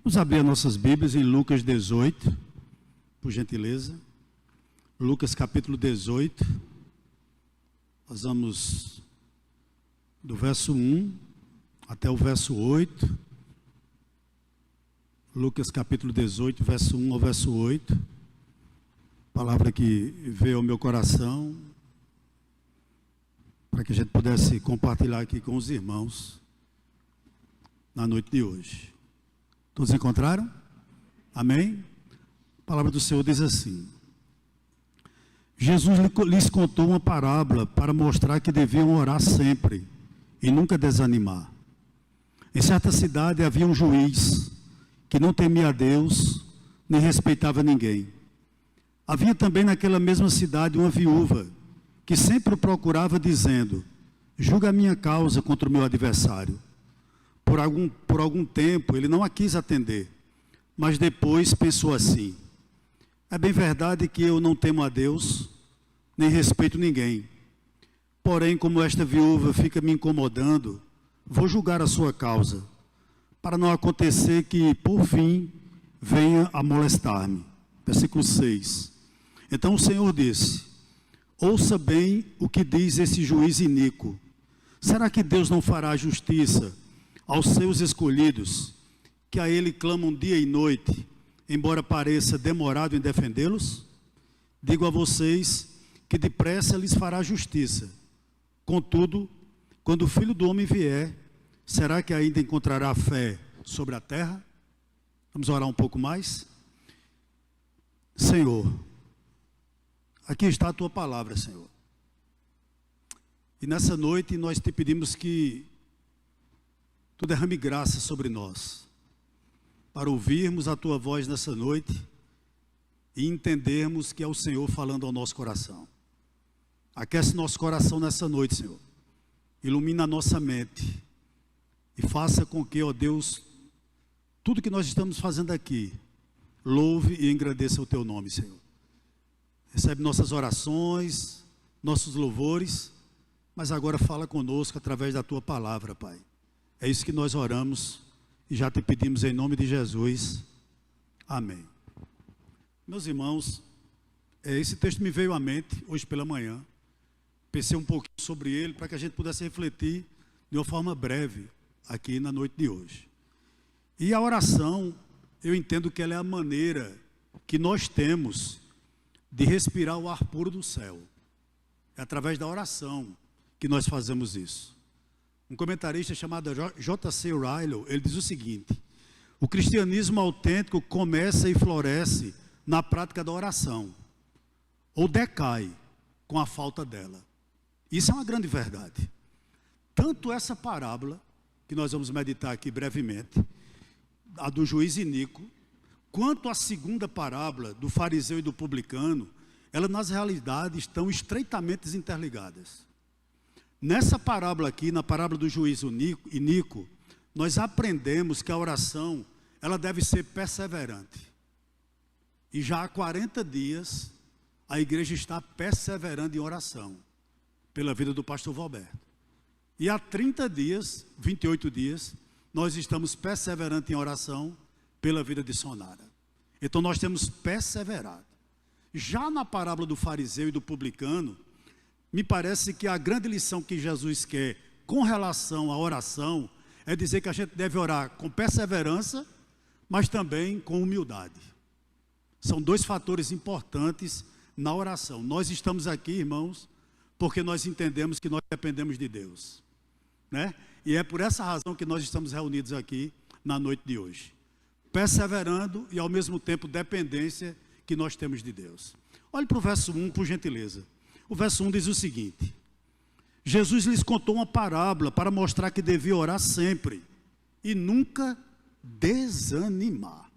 Vamos abrir as nossas Bíblias em Lucas 18, por gentileza. Lucas capítulo 18. Nós vamos do verso 1 até o verso 8. Lucas capítulo 18, verso 1 ao verso 8. Palavra que veio ao meu coração, para que a gente pudesse compartilhar aqui com os irmãos na noite de hoje. Todos encontraram? Amém? A palavra do Senhor diz assim: Jesus lhes contou uma parábola para mostrar que deviam orar sempre e nunca desanimar. Em certa cidade havia um juiz que não temia a Deus, nem respeitava ninguém. Havia também naquela mesma cidade uma viúva, que sempre o procurava dizendo: julga a minha causa contra o meu adversário. Por algum tempo ele não a quis atender, mas depois pensou assim: é bem verdade que eu não temo a Deus, nem respeito ninguém. Porém, como esta viúva fica me incomodando, vou julgar a sua causa, para não acontecer que, por fim, venha a molestar-me. Versículo 6. Então o Senhor disse: ouça bem o que diz esse juiz iníquo. Será que Deus não fará justiça aos seus escolhidos, que a Ele clamam dia e noite, embora pareça demorado em defendê-los? Digo a vocês que depressa lhes fará justiça. Contudo, quando o Filho do Homem vier, será que ainda encontrará fé sobre a terra? Vamos orar um pouco mais? Senhor, aqui está a Tua palavra, Senhor. E nessa noite nós te pedimos que Tu derrame graça sobre nós, para ouvirmos a Tua voz nessa noite e entendermos que é o Senhor falando ao nosso coração. Aquece nosso coração nessa noite, Senhor. Ilumina a nossa mente e faça com que, ó Deus, tudo que nós estamos fazendo aqui, louve e engrandeça o Teu nome, Senhor. Recebe nossas orações, nossos louvores, mas agora fala conosco através da Tua palavra, Pai. É isso que nós oramos e já te pedimos em nome de Jesus. Amém. Meus irmãos, esse texto me veio à mente hoje pela manhã. Pensei um pouquinho sobre ele para que a gente pudesse refletir de uma forma breve aqui na noite de hoje. E a oração, eu entendo que ela é a maneira que nós temos de respirar o ar puro do céu. É através da oração que nós fazemos isso. Um comentarista chamado J.C. Ryle, ele diz o seguinte: o cristianismo autêntico começa e floresce na prática da oração, ou decai com a falta dela. Isso é uma grande verdade. Tanto essa parábola, que nós vamos meditar aqui brevemente, a do juiz iníquo, quanto a segunda parábola do fariseu e do publicano, elas nas realidades estão estreitamente interligadas. Nessa parábola aqui, na parábola do juiz iníquo, nós aprendemos que a oração, ela deve ser perseverante. E já há 40 dias, a igreja está perseverando em oração, pela vida do pastor Valberto. E há 30 dias, 28 dias, nós estamos perseverando em oração, pela vida de Sonara. Então nós temos perseverado. Já na parábola do fariseu e do publicano, me parece que a grande lição que Jesus quer com relação à oração é dizer que a gente deve orar com perseverança, mas também com humildade. São dois fatores importantes na oração. Nós estamos aqui, irmãos, porque nós entendemos que nós dependemos de Deus, né? E é por essa razão que nós estamos reunidos aqui na noite de hoje, perseverando e ao mesmo tempo dependência que nós temos de Deus. Olhe para o verso 1, por gentileza. O verso 1 diz o seguinte: Jesus lhes contou uma parábola para mostrar que devia orar sempre e nunca desanimar.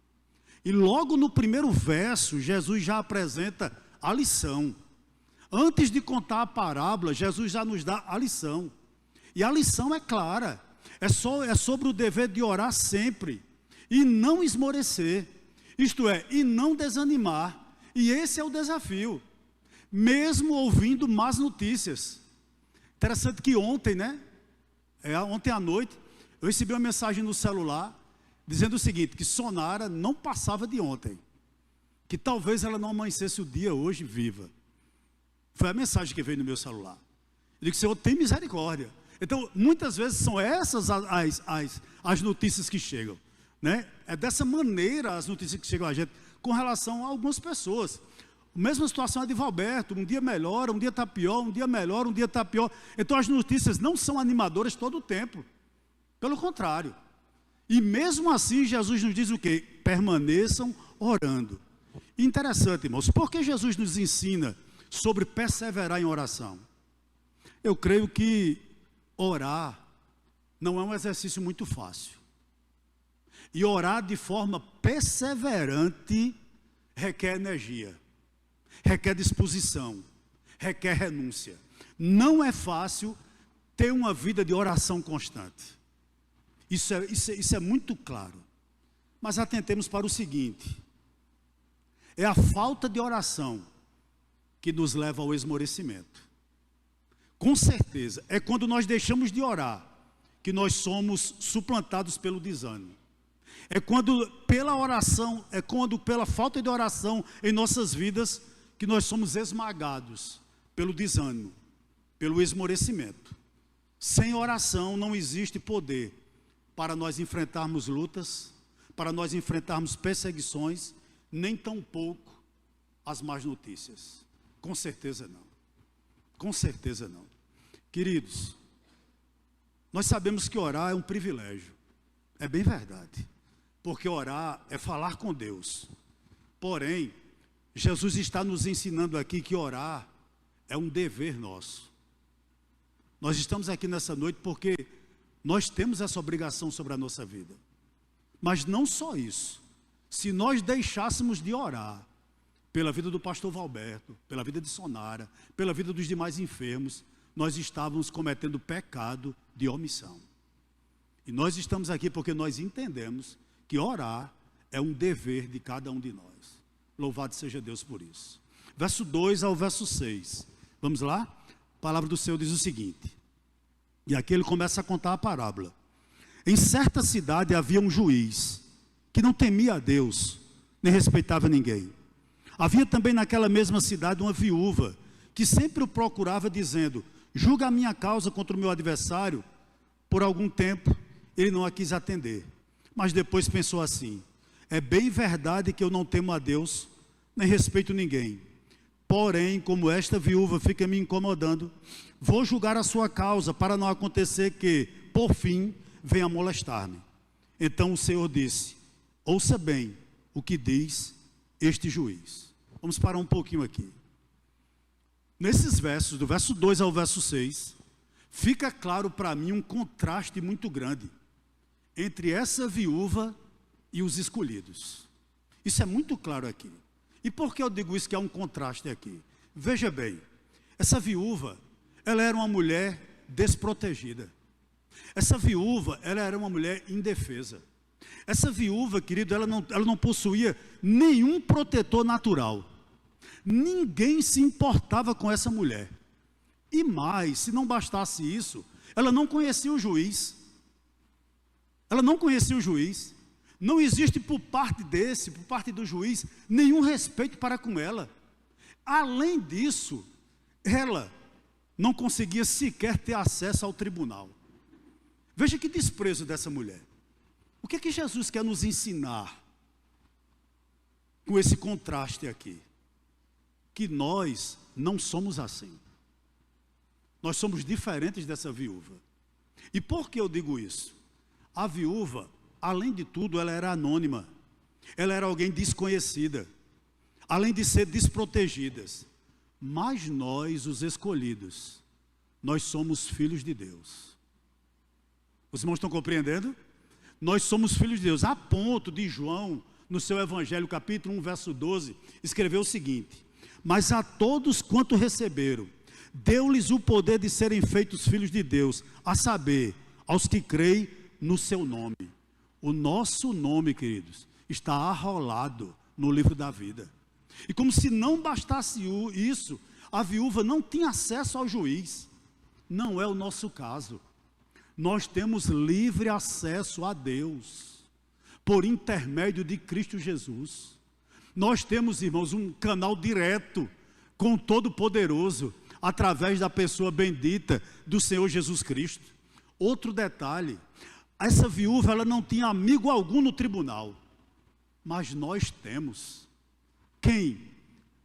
E logo no primeiro verso, Jesus já apresenta a lição. Antes de contar a parábola, Jesus já nos dá a lição. E a lição é clara, é sobre o dever de orar sempre e não esmorecer, isto é, e não desanimar. E esse é o desafio, mesmo ouvindo más notícias. Interessante que ontem, ontem à noite, eu recebi uma mensagem no celular dizendo o seguinte, que Sonara não passava de ontem, que talvez ela não amanhecesse o dia hoje viva. Foi a mensagem que veio no meu celular. Eu digo, Senhor, tem misericórdia. Então, muitas vezes são essas as notícias que chegam, né? É dessa maneira as notícias que chegam a gente com relação a algumas pessoas. A mesma situação é de Valberto, um dia melhora, um dia está pior, um dia melhora, um dia está pior. Então as notícias não são animadoras todo o tempo. Pelo contrário. E mesmo assim Jesus nos diz o quê? Permaneçam orando. Interessante, irmãos, por que Jesus nos ensina sobre perseverar em oração? Eu creio que orar não é um exercício muito fácil. E orar de forma perseverante requer energia, requer disposição, requer renúncia. Não é fácil ter uma vida de oração constante. Isso é muito claro. Mas atentemos para o seguinte: é a falta de oração que nos leva ao esmorecimento. Com certeza, é quando nós deixamos de orar que nós somos suplantados pelo desânimo. É quando pela oração, é quando pela falta de oração em nossas vidas que nós somos esmagados pelo desânimo, pelo esmorecimento. Sem oração não existe poder para nós enfrentarmos lutas, para nós enfrentarmos perseguições, nem tampouco as más notícias. Com certeza não. Com certeza não. Queridos, nós sabemos que orar é um privilégio. É bem verdade. Porque orar é falar com Deus. Porém, Jesus está nos ensinando aqui que orar é um dever nosso. Nós estamos aqui nessa noite porque nós temos essa obrigação sobre a nossa vida. Mas não só isso. Se nós deixássemos de orar pela vida do pastor Valberto, pela vida de Sonara, pela vida dos demais enfermos, nós estávamos cometendo pecado de omissão. E nós estamos aqui porque nós entendemos que orar é um dever de cada um de nós. Louvado seja Deus por isso. Verso 2 ao verso 6. Vamos lá? A palavra do Senhor diz o seguinte. E aqui ele começa a contar a parábola. Em certa cidade havia um juiz que não temia a Deus, nem respeitava ninguém. Havia também naquela mesma cidade uma viúva que sempre o procurava dizendo: julga a minha causa contra o meu adversário. Por algum tempo ele não a quis atender. Mas depois pensou assim: é bem verdade que eu não temo a Deus, nem respeito ninguém. Porém, como esta viúva fica me incomodando, vou julgar a sua causa, para não acontecer que, por fim, venha molestar-me. Então o Senhor disse: ouça bem o que diz este juiz. Vamos parar um pouquinho aqui. Nesses versos, do verso 2 ao verso 6, fica claro para mim um contraste muito grande entre essa viúva e os escolhidos. Isso é muito claro aqui. E por que eu digo isso, que há um contraste aqui? Veja bem, essa viúva, ela era uma mulher desprotegida. Essa viúva, ela era uma mulher indefesa. Essa viúva, querido, ela não possuía nenhum protetor natural. Ninguém se importava com essa mulher. E mais, se não bastasse isso, ela não conhecia o juiz. Ela não conhecia o juiz. Não existe por parte do juiz, nenhum respeito para com ela. Além disso, ela não conseguia sequer ter acesso ao tribunal. Veja que desprezo dessa mulher. O que é que Jesus quer nos ensinar com esse contraste aqui? Que nós não somos assim. Nós somos diferentes dessa viúva. E por que eu digo isso? A viúva, além de tudo, ela era anônima. Ela era alguém desconhecida. Além de ser desprotegidas. Mas nós, os escolhidos, nós somos filhos de Deus. Os irmãos estão compreendendo? Nós somos filhos de Deus. A ponto de João, no seu Evangelho, capítulo 1, verso 12, escreveu o seguinte: mas a todos quanto receberam, deu-lhes o poder de serem feitos filhos de Deus, a saber, aos que creem no seu nome. O nosso nome, queridos, está arrolado no livro da vida. E como se não bastasse isso, a viúva não tinha acesso ao juiz. Não é o nosso caso. Nós temos livre acesso a Deus. por intermédio de Cristo Jesus. Nós temos, irmãos, um canal direto com o Todo-Poderoso, através da pessoa bendita do Senhor Jesus Cristo. Outro detalhe, essa viúva, ela não tinha amigo algum no tribunal, mas nós temos. Quem?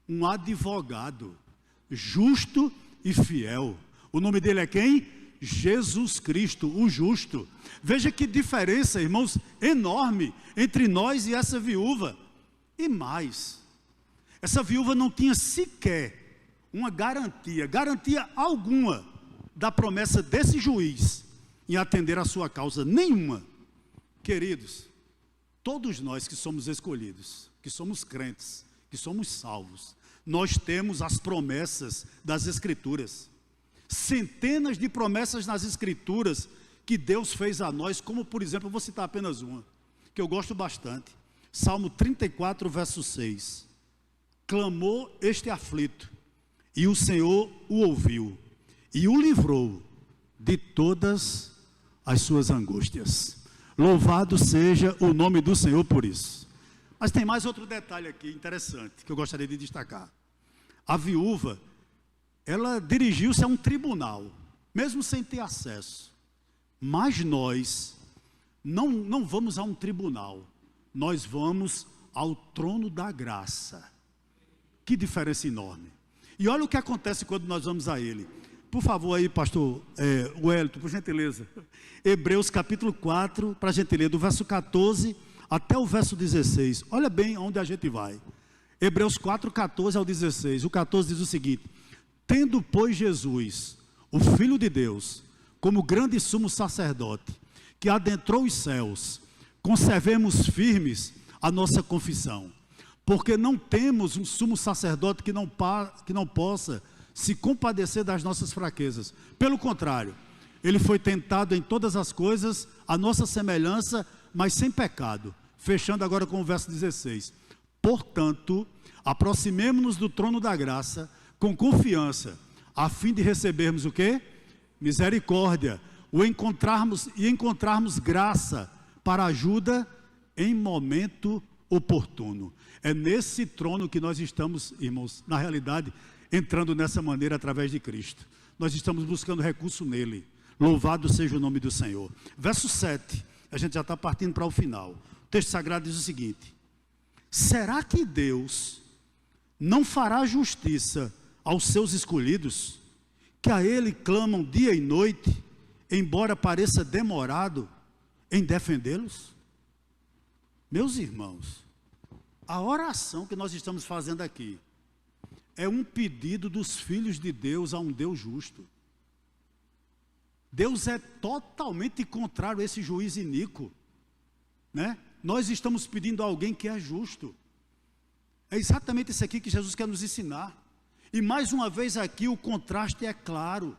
Um advogado, justo e fiel. O nome dele é quem? Jesus Cristo, o justo. Veja que diferença, irmãos, enorme entre nós e essa viúva. E mais, essa viúva não tinha sequer uma garantia alguma da promessa desse juiz em atender a sua causa, nenhuma. Queridos, todos nós que somos escolhidos, que somos crentes, que somos salvos, nós temos as promessas das Escrituras. Centenas de promessas nas Escrituras que Deus fez a nós, como por exemplo, eu vou citar apenas uma, que eu gosto bastante. Salmo 34, verso 6. Clamou este aflito, e o Senhor o ouviu, e o livrou de todas as suas angústias. Louvado seja o nome do Senhor por isso. Mas tem mais outro detalhe aqui interessante, que eu gostaria de destacar. A viúva, ela dirigiu-se a um tribunal, mesmo sem ter acesso. Mas nós não vamos a um tribunal, nós vamos ao trono da graça. Que diferença enorme. E olha o que acontece quando nós vamos a ele. Por favor aí, pastor Wellington, por gentileza. Hebreus capítulo 4, para a gente ler, do verso 14 até o verso 16. Olha bem onde a gente vai. Hebreus 4, 14 ao 16. O 14 diz o seguinte: tendo, pois, Jesus, o Filho de Deus, como grande sumo sacerdote, que adentrou os céus, conservemos firmes a nossa confissão, porque não temos um sumo sacerdote que não possa se compadecer das nossas fraquezas. Pelo contrário, ele foi tentado em todas as coisas, a nossa semelhança, mas sem pecado. Fechando agora com o verso 16. Portanto, aproximemo-nos do trono da graça com confiança, a fim de recebermos o quê? Misericórdia, encontrarmos graça para ajuda em momento oportuno. É nesse trono que nós estamos, irmãos, na realidade, entrando nessa maneira através de Cristo. Nós estamos buscando recurso nele. Louvado seja o nome do Senhor. Verso 7, a gente já está partindo para o final. O texto sagrado diz o seguinte: será que Deus não fará justiça aos seus escolhidos, que a ele clamam dia e noite, embora pareça demorado em defendê-los? Meus irmãos, a oração que nós estamos fazendo aqui é um pedido dos filhos de Deus a um Deus justo. Deus é totalmente contrário a esse juiz iníquo, né? Nós estamos pedindo a alguém que é justo. É exatamente isso aqui que Jesus quer nos ensinar. E mais uma vez aqui o contraste é claro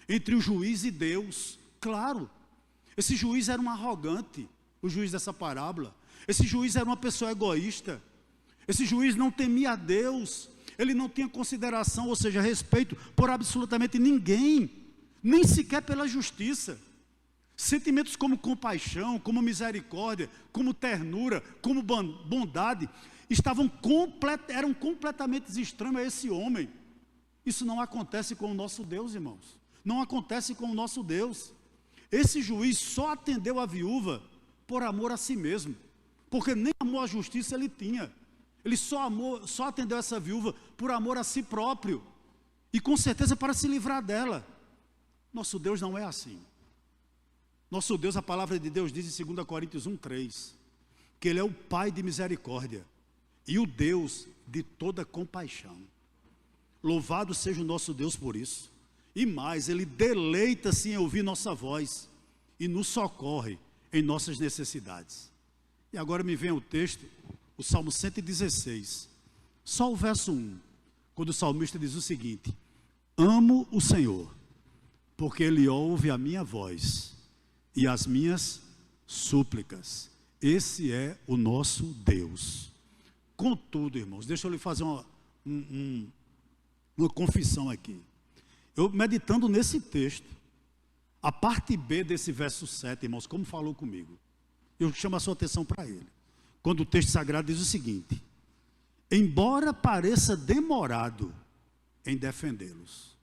entre o juiz e Deus. Claro, esse juiz era um arrogante, o juiz dessa parábola. Esse juiz era uma pessoa egoísta. Esse juiz não temia a Deus. Ele não tinha consideração, ou seja, respeito por absolutamente ninguém, nem sequer pela justiça. Sentimentos como compaixão, como misericórdia, como ternura, como bondade, eram completamente estranhos a esse homem. Isso não acontece com o nosso Deus, irmãos. Não acontece com o nosso Deus. Esse juiz só atendeu a viúva por amor a si mesmo, porque nem amor à justiça ele tinha. Ele só atendeu essa viúva por amor a si próprio, e com certeza para se livrar dela. Nosso Deus não é assim. Nosso Deus, a palavra de Deus diz em 2 Coríntios 1:3, que Ele é o Pai de misericórdia e o Deus de toda compaixão. Louvado seja o nosso Deus por isso. E mais, Ele deleita-se em ouvir nossa voz e nos socorre em nossas necessidades. E agora me vem o texto, o Salmo 116, só o verso 1, quando o salmista diz o seguinte: amo o Senhor, porque Ele ouve a minha voz e as minhas súplicas. Esse é o nosso Deus. Contudo, irmãos, deixa eu lhe fazer uma confissão aqui. Eu meditando nesse texto, a parte B desse verso 7, irmãos, como falou comigo. Eu chamo a sua atenção para ele. Quando o texto sagrado diz o seguinte: embora pareça demorado em defendê-los.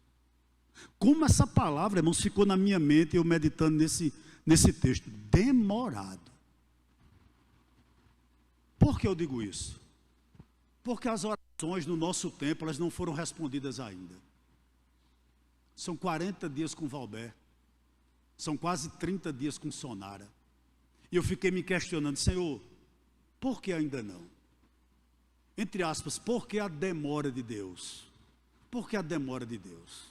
Como essa palavra, irmãos, ficou na minha mente, eu meditando nesse texto. Demorado. Por que eu digo isso? Porque as orações no nosso tempo, elas não foram respondidas ainda. São 40 dias com Valber. São quase 30 dias com Sonara. E eu fiquei me questionando: Senhor, por que ainda não? Entre aspas, por que a demora de Deus? Por que a demora de Deus?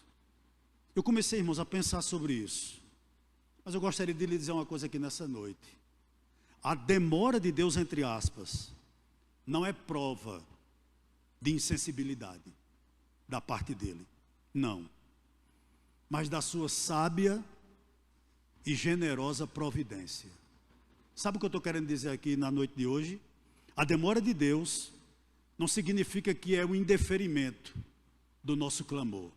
Eu comecei, irmãos, a pensar sobre isso. Mas eu gostaria de lhe dizer uma coisa aqui nessa noite. A demora de Deus, entre aspas, não é prova de insensibilidade da parte dele. Não. Mas da sua sábia e generosa providência. Sabe o que eu estou querendo dizer aqui na noite de hoje? A demora de Deus não significa que é um indeferimento do nosso clamor.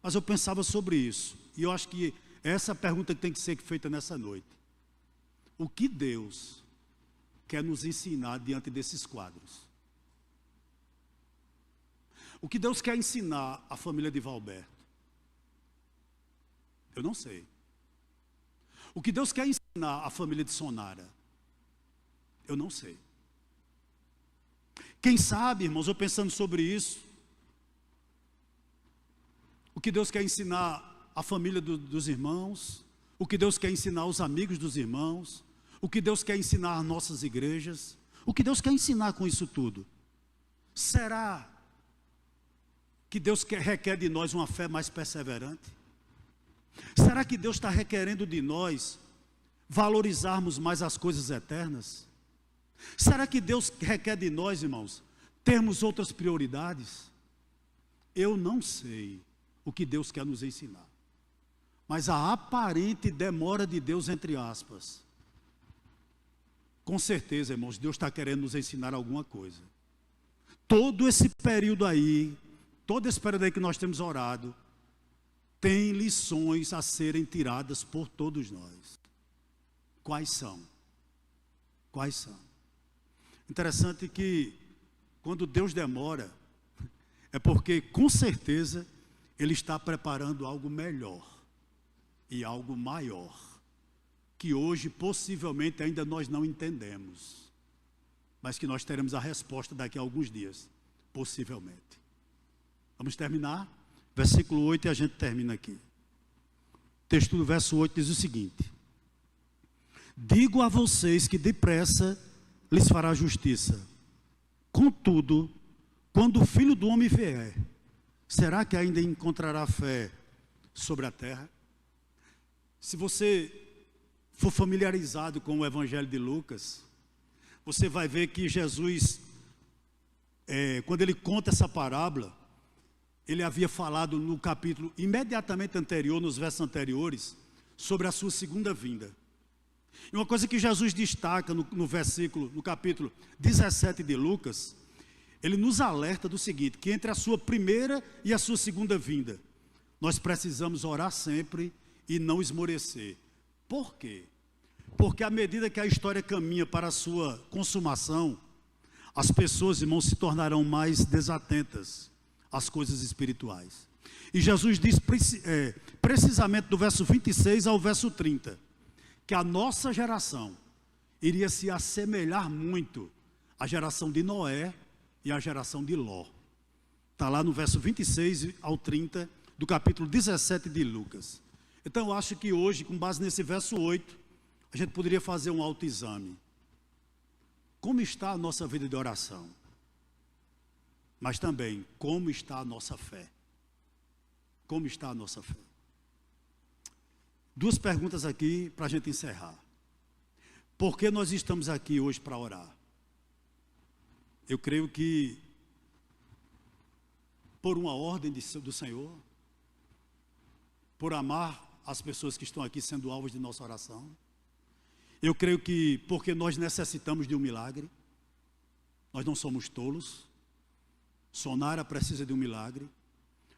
Mas eu pensava sobre isso, e eu acho que essa é a pergunta que tem que ser feita nessa noite. O que Deus quer nos ensinar diante desses quadros? O que Deus quer ensinar à família de Valberto? Eu não sei. O que Deus quer ensinar à família de Sonara? Eu não sei. Quem sabe, irmãos, eu pensando sobre isso, o que Deus quer ensinar à família dos irmãos, o que Deus quer ensinar aos amigos dos irmãos, o que Deus quer ensinar às nossas igrejas, o que Deus quer ensinar com isso tudo? Será que Deus requer de nós uma fé mais perseverante? Será que Deus está requerendo de nós valorizarmos mais as coisas eternas? Será que Deus requer de nós, irmãos, termos outras prioridades? Eu não sei o que Deus quer nos ensinar. Mas a aparente demora de Deus, entre aspas, com certeza, irmãos, Deus está querendo nos ensinar alguma coisa. Todo esse período aí que nós temos orado, tem lições a serem tiradas por todos nós. Quais são? Quais são? Interessante que quando Deus demora, é porque com certeza Ele está preparando algo melhor e algo maior, que hoje possivelmente ainda nós não entendemos, mas que nós teremos a resposta daqui a alguns dias, possivelmente. Vamos terminar? Versículo 8 e a gente termina aqui. O texto do verso 8 diz o seguinte: digo a vocês que depressa lhes fará justiça. Contudo, quando o Filho do Homem vier, será que ainda encontrará fé sobre a terra? Se você for familiarizado com o Evangelho de Lucas, você vai ver que Jesus, quando ele conta essa parábola, ele havia falado no capítulo imediatamente anterior, nos versos anteriores, sobre a sua segunda vinda. E uma coisa que Jesus destaca no capítulo 17 de Lucas, ele nos alerta do seguinte: que entre a sua primeira e a sua segunda vinda, nós precisamos orar sempre e não esmorecer. Por quê? Porque à medida que a história caminha para a sua consumação, as pessoas, irmãos, se tornarão mais desatentas às coisas espirituais. E Jesus diz precisamente do verso 26 ao verso 30, que a nossa geração iria se assemelhar muito à geração de Noé e à geração de Ló. Está lá no verso 26 ao 30 do capítulo 17 de Lucas. Então eu acho que hoje, com base nesse verso 8, a gente poderia fazer um autoexame. Como está a nossa vida de oração? Mas também, como está a nossa fé? Como está a nossa fé? Duas perguntas aqui para a gente encerrar. Por que nós estamos aqui hoje para orar? Eu creio que por uma ordem do Senhor, por amar as pessoas que estão aqui sendo alvos de nossa oração. Eu creio que porque nós necessitamos de um milagre, nós não somos tolos. Sonara precisa de um milagre,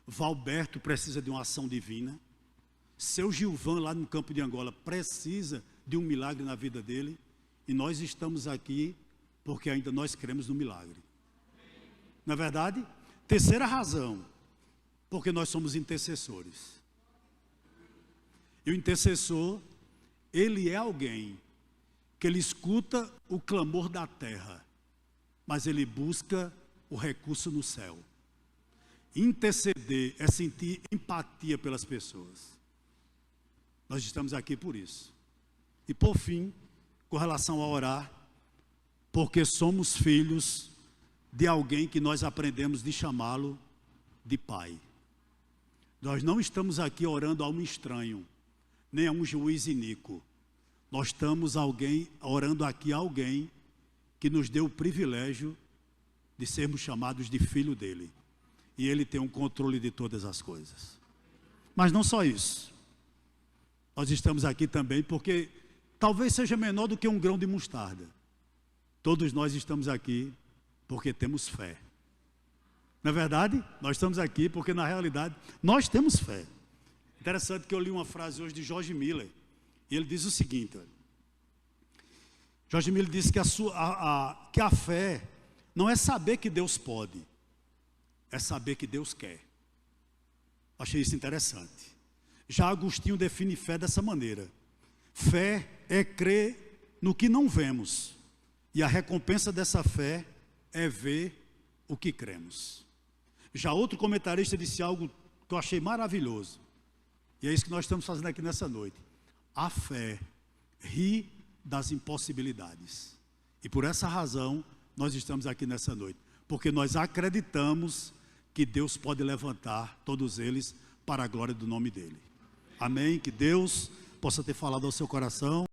Valberto precisa de uma ação divina, seu Gilvan lá no campo de Angola precisa de um milagre na vida dele, E nós estamos aqui porque ainda nós cremos no milagre. Não é verdade? Terceira razão, porque nós somos intercessores. E o intercessor, ele é alguém que ele escuta o clamor da terra, mas ele busca o recurso no céu. Interceder é sentir empatia pelas pessoas. Nós estamos aqui por isso. E por fim, com relação a orar, porque somos filhos de alguém que nós aprendemos de chamá-lo de Pai. Nós não estamos aqui orando a um estranho, nem a um juiz iníquo. Nós estamos orando aqui a alguém que nos deu o privilégio de sermos chamados de filho dele. E ele tem um controle de todas as coisas. Mas não só isso. Nós estamos aqui também porque talvez seja menor do que um grão de mostarda. Todos nós estamos aqui porque temos fé. Não é verdade? Nós estamos aqui porque na realidade nós temos fé. Interessante que eu li uma frase hoje de George Miller. E ele diz o seguinte. George Miller disse que que a fé não é saber que Deus pode, é saber que Deus quer. Achei isso interessante. Já Agostinho define fé dessa maneira. Fé é crer no que não vemos. E a recompensa dessa fé é ver o que cremos. Já outro comentarista disse algo que eu achei maravilhoso. E é isso que nós estamos fazendo aqui nessa noite. A fé ri das impossibilidades. E por essa razão, nós estamos aqui nessa noite. Porque nós acreditamos que Deus pode levantar todos eles para a glória do nome dele. Amém? Que Deus possa ter falado ao seu coração.